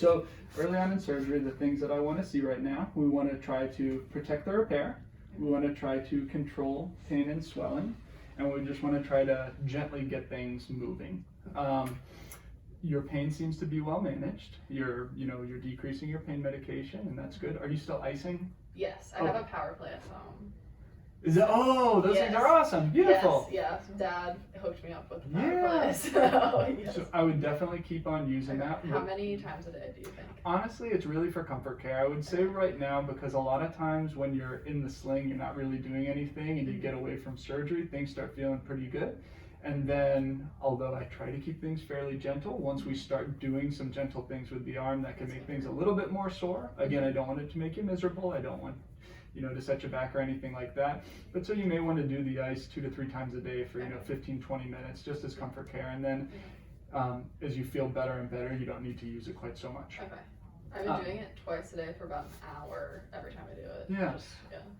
So early on in surgery, the things that I want to see right now, we want to try to protect the repair. We want to try to control pain and swelling, and we just want to try to gently get things moving. Your pain seems to be well managed. You're decreasing your pain medication, and that's good. Are you still icing? Yes, I have a power play at home. Is it? Oh, those things are awesome. Beautiful. Yes, Dad hooked me up with the power play. So, yes. So I would definitely keep on using that. How many times a day do you think? Honestly, it's really for comfort care. I would say right now, because a lot of times when you're in the sling, you're not really doing anything, and you get away from surgery, things start feeling pretty good. And then, although I try to keep things fairly gentle, once we start doing some gentle things with the arm that can make things a little bit more sore. Again, I don't want it to make you miserable. I don't want to set you back or anything like that. But so you may want to do the ice 2 to 3 times a day for 15, 20 minutes, just as comfort care. And then as you feel better and better, you don't need to use it quite so much. Okay. I've been doing it twice a day for about an hour every time I do it. Yes.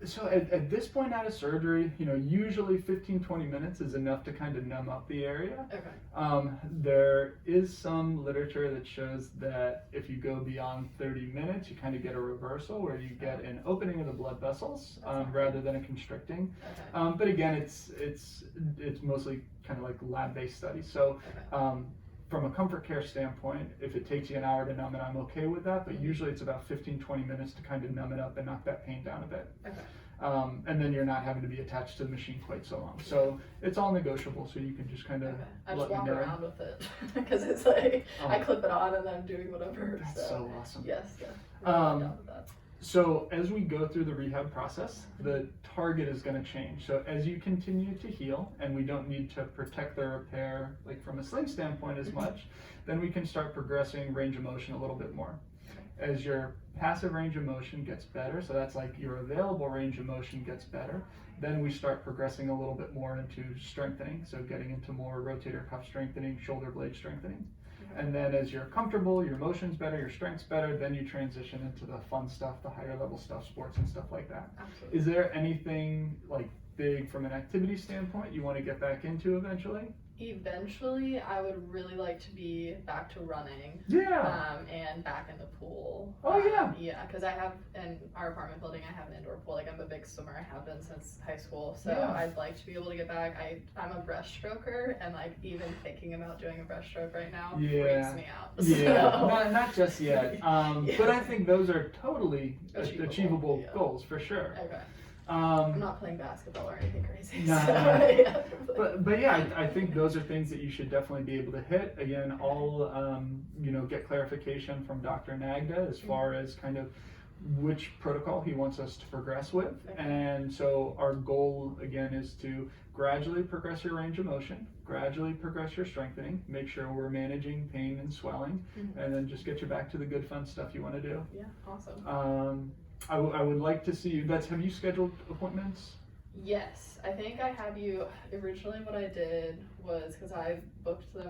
So at this point out of surgery, usually 15, 20 minutes is enough to kind of numb up the area. Okay. There is some literature that shows that if you go beyond 30 minutes, you kind of get a reversal where you get an opening of the blood vessels rather than a constricting. Okay. But again, it's mostly kind of like lab-based studies. So from a comfort care standpoint, if it takes you an hour to numb it, I'm okay with that, but usually it's about 15, 20 minutes to kind of numb it up and knock that pain down a bit. Okay. And then you're not having to be attached to the machine quite so long. So it's all negotiable, so you can just kind of I just let walk me know. around with it because it's like I clip it on and then I'm doing whatever. That's so awesome. Yes, yeah. I'm down with that. So as we go through the rehab process, the target is going to change. So as you continue to heal, and we don't need to protect the repair like from a sling standpoint as much, then we can start progressing range of motion a little bit more. As your passive range of motion gets better, so that's like your available range of motion gets better, then we start progressing a little bit more into strengthening, so getting into more rotator cuff strengthening, shoulder blade strengthening. And then as you're comfortable, your motion's better, your strength's better, then you transition into the fun stuff, the higher level stuff, sports and stuff like that. Absolutely. Is there anything like big from an activity standpoint you want to get back into eventually? Eventually, I would really like to be back to running. Yeah. And back in the pool. Oh yeah. Yeah, because I have in our apartment building, I have an indoor pool. Like I'm a big swimmer. I have been since high school. So I'd like to be able to get back. I'm a breaststroker, and like even thinking about doing a breaststroke right now freaks me out. Yeah. So. Not just yet. But I think those are totally achievable Yeah. goals for sure. Okay. I'm not playing basketball or anything crazy. No. So, yeah, But yeah, I think those are things that you should definitely be able to hit. Again, I'll get clarification from Dr. Nagda as far as kind of which protocol he wants us to progress with. And so our goal again is to gradually progress your range of motion, gradually progress your strengthening, make sure we're managing pain and swelling, and then just get you back to the good fun stuff you want to do. Yeah, awesome. I would like to see you. Have you scheduled appointments? Yes, I think I have you. Originally what I did was, because I booked them